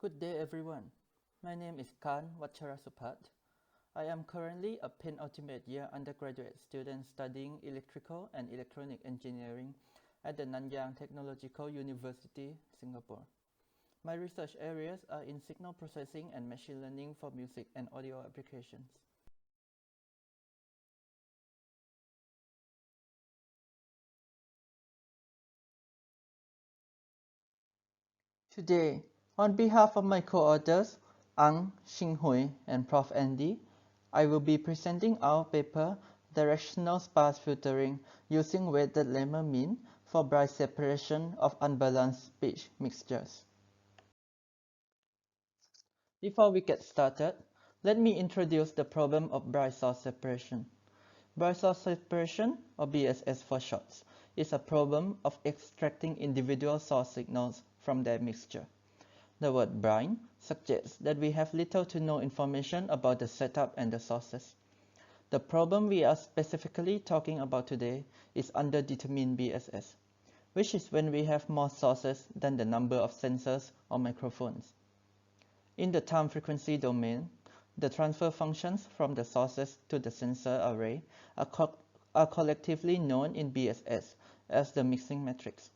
Good day everyone. My name is Karn Watcharasupat. I am currently a penultimate year undergraduate student studying electrical and electronic engineering at the Nanyang Technological University, Singapore. My research areas are in signal processing and machine learning for music and audio applications. Today, on behalf of my co-authors, Ching-Hui and Prof. Andy, I will be presenting our paper, Directional Sparse Filtering using Weighted Lehmer Mean for Bright Separation of Unbalanced Speech Mixtures. Before we get started, let me introduce the problem of bright source separation. Bright source separation, or BSS for short, is a problem of extracting individual source signals from their mixture. The word bright suggests that we have little to no information about the setup and the sources. The problem we are specifically talking about today is underdetermined BSS, which is when we have more sources than the number of sensors or microphones. In the time frequency domain, the transfer functions from the sources to the sensor array are collectively known in BSS as the mixing matrix.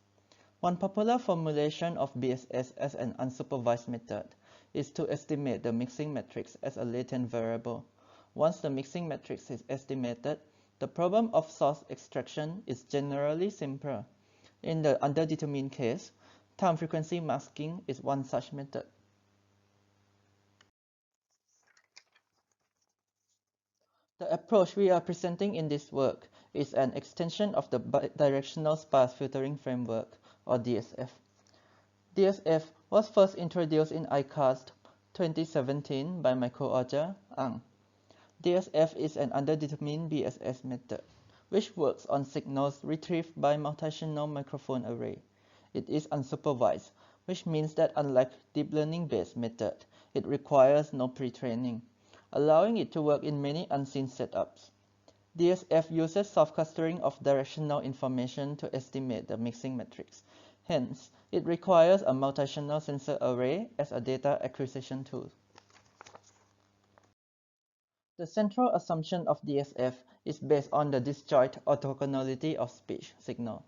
One popular formulation of BSS as an unsupervised method is to estimate the mixing matrix as a latent variable. Once the mixing matrix is estimated, the problem of source extraction is generally simpler. In the underdetermined case, time frequency masking is one such method. The approach we are presenting in this work is an extension of the Directional Sparse Filtering Framework, or DSF. DSF was first introduced in ICASSP 2017 by my co-author, Ang. DSF is an underdetermined BSS method, which works on signals retrieved by multi-channel microphone array. It is unsupervised, which means that unlike deep learning-based method, it requires no pre-training, allowing it to work in many unseen setups. DSF uses soft clustering of directional information to estimate the mixing matrix. Hence, it requires a multi-channel sensor array as a data acquisition tool. The central assumption of DSF is based on the disjoint orthogonality of speech signal.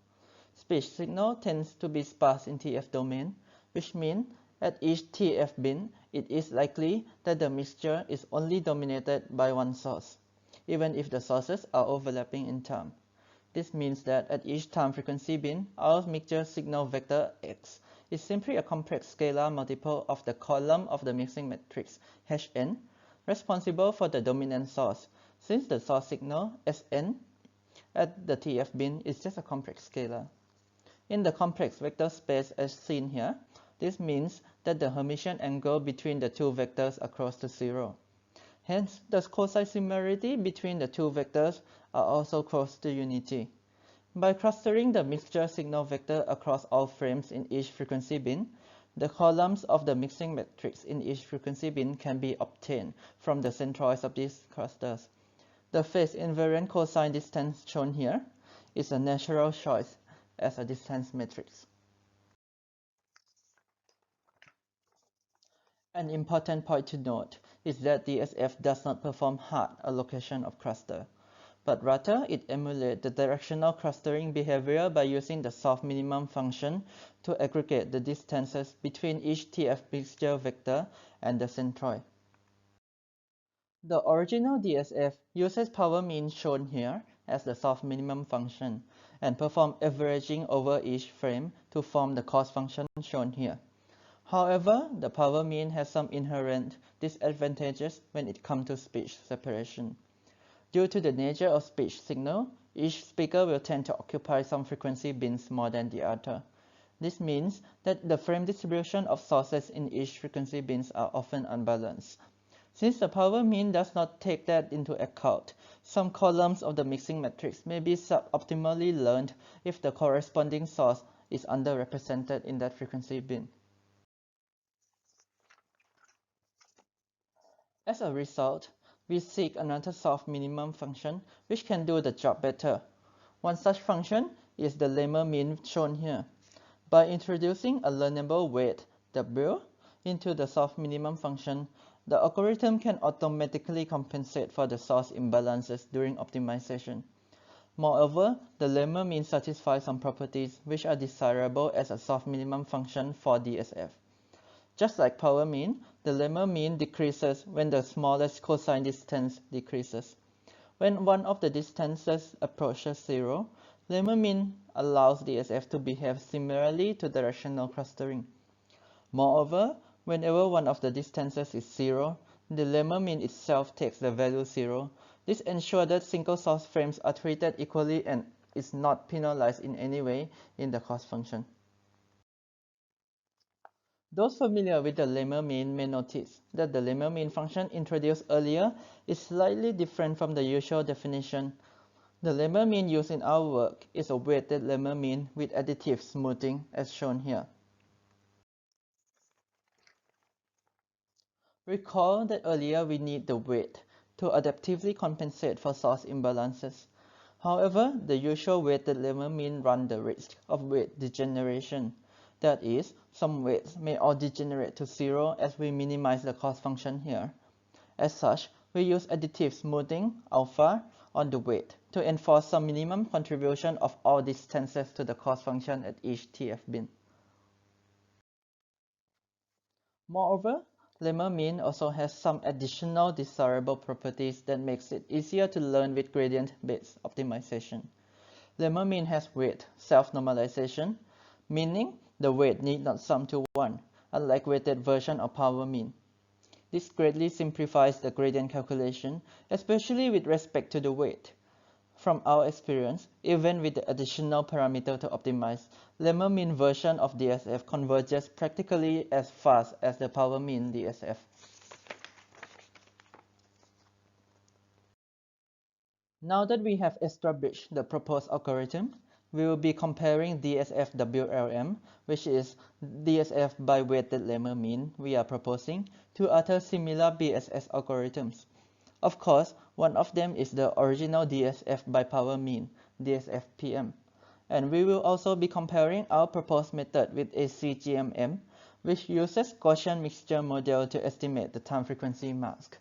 Speech signal tends to be sparse in TF domain, which means at each TF bin, it is likely that the mixture is only dominated by one source, even if the sources are overlapping in time. This means that at each time frequency bin, our mixture signal vector x is simply a complex scalar multiple of the column of the mixing matrix Hn, responsible for the dominant source, since the source signal Sn at the TF bin is just a complex scalar. In the complex vector space as seen here, this means that the Hermitian angle between the two vectors are close to zero. Hence, the cosine-similarity between the two vectors are also close to unity. By clustering the mixture signal vector across all frames in each frequency bin, the columns of the mixing matrix in each frequency bin can be obtained from the centroids of these clusters. The phase invariant cosine distance shown here is a natural choice as a distance matrix. An important point to note is that DSF does not perform hard allocation of cluster, but rather it emulates the directional clustering behavior by using the soft minimum function to aggregate the distances between each TF mixture vector and the centroid. The original DSF uses power mean shown here as the soft minimum function and perform averaging over each frame to form the cost function shown here. However, the power mean has some inherent disadvantages when it comes to speech separation. Due to the nature of speech signal, each speaker will tend to occupy some frequency bins more than the other. This means that the frame distribution of sources in each frequency bins are often unbalanced. Since the power mean does not take that into account, some columns of the mixing matrix may be suboptimally learned if the corresponding source is underrepresented in that frequency bin. As a result, we seek another soft minimum function which can do the job better. One such function is the Lehmer mean shown here. By introducing a learnable weight W, into the source minimum function, the algorithm can automatically compensate for the source imbalances during optimization. Moreover, the Lehmer mean satisfies some properties which are desirable as a source minimum function for DSF. Just like power mean, the Lehmer mean decreases when the smallest cosine distance decreases. When one of the distances approaches zero, Lehmer mean allows DSF to behave similarly to directional clustering. Moreover, whenever one of the distances is zero, the Lehmer mean itself takes the value zero. This ensures that single source frames are treated equally and is not penalized in any way in the cost function. Those familiar with the Lehmer mean may notice that the Lehmer mean function introduced earlier is slightly different from the usual definition. The Lehmer mean used in our work is a weighted Lehmer mean with additive smoothing as shown here. Recall that earlier we need the weight to adaptively compensate for source imbalances. However, the usual weighted Lehmer mean run the risk of weight degeneration. That is, some weights may all degenerate to zero as we minimize the cost function here. As such, we use additive smoothing, alpha, on the weight to enforce some minimum contribution of all distances to the cost function at each TF bin. Moreover, Lehmer mean also has some additional desirable properties that makes it easier to learn with gradient-based optimization. Lehmer mean has weight self-normalization, meaning the weight need not sum to 1, unlike weighted version of power mean. This greatly simplifies the gradient calculation, especially with respect to the weight. From our experience, even with the additional parameter to optimize, Lehmer mean version of DSF converges practically as fast as the power mean DSF. Now that we have established the proposed algorithm, we will be comparing DSF WLM, which is DSF by weighted Lehmer mean we are proposing, to other similar BSS algorithms. Of course, one of them is the original DSF by power mean, DSF PM. And we will also be comparing our proposed method with a CGMM, which uses Gaussian mixture model to estimate the time frequency mask.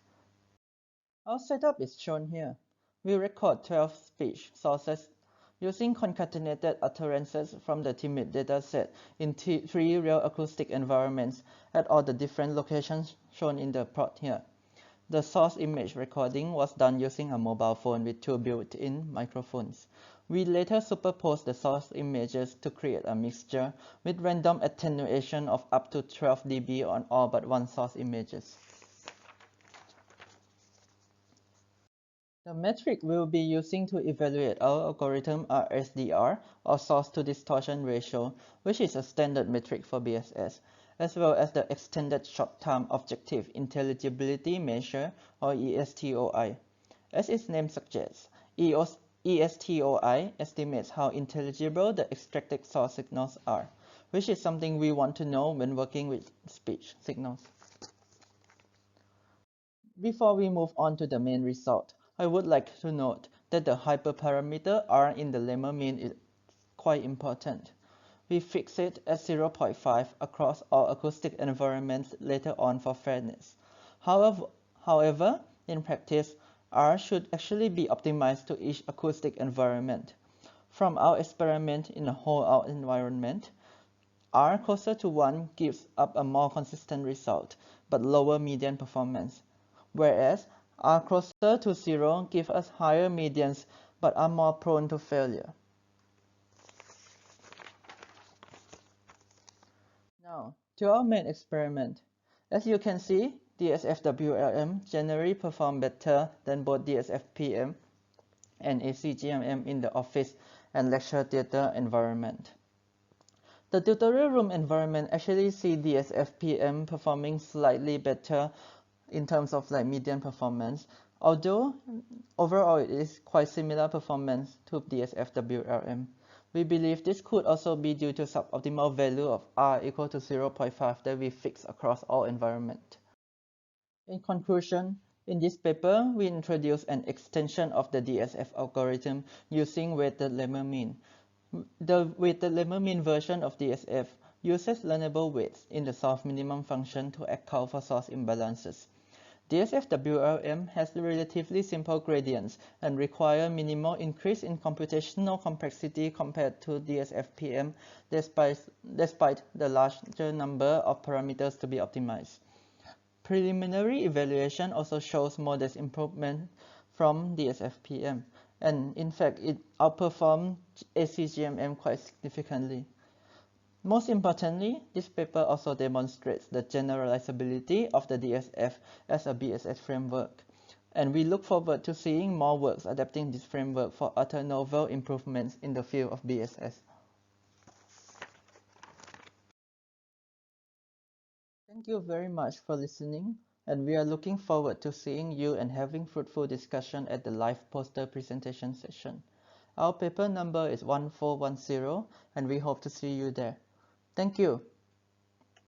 Our setup is shown here. We record 12 speech sources using concatenated utterances from the timid dataset in 3 real acoustic environments at all the different locations shown in the plot here. The source image recording was done using a mobile phone with 2 built-in microphones. We later superposed the source images to create a mixture with random attenuation of up to 12 dB on all but one source images. The metric we'll be using to evaluate our algorithm are SDR, or source to distortion ratio, which is a standard metric for BSS, as well as the extended short-term objective intelligibility measure, or ESTOI. As its name suggests, ESTOI estimates how intelligible the extracted source signals are, which is something we want to know when working with speech signals. Before we move on to the main result, I would like to note that the hyperparameter R in the Lehmer mean is quite important. We fix it at 0.5 across all acoustic environments later on for fairness. However, in practice, R should actually be optimized to each acoustic environment. From our experiment in a whole-out environment, R closer to 1 gives up a more consistent result, but lower median performance, whereas R closer to 0 give us higher medians but are more prone to failure. Now, to our main experiment. As you can see, DSF-WLM generally perform better than both DSF-PM and ACGMM in the office and lecture theater environment. The tutorial room environment actually see DSF-PM performing slightly better in terms of median performance, although overall it is quite similar performance to DSF-WLM. We believe this could also be due to suboptimal value of R equal to 0.5 that we fix across all environments. In conclusion, in this paper, we introduce an extension of the DSF algorithm using weighted Lehmer mean. The weighted Lehmer mean version of DSF uses learnable weights in the source minimum function to account for source imbalances. DSF WLM has relatively simple gradients and require minimal increase in computational complexity compared to DSF PM despite the larger number of parameters to be optimized. Preliminary evaluation also shows modest improvement from DSF PM, and in fact it outperformed ACGMM quite significantly. Most importantly, this paper also demonstrates the generalizability of the DSF as a BSS framework, and we look forward to seeing more works adapting this framework for other novel improvements in the field of BSS. Thank you very much for listening, and we are looking forward to seeing you and having fruitful discussion at the live poster presentation session. Our paper number is 1410, and we hope to see you there. Thank you.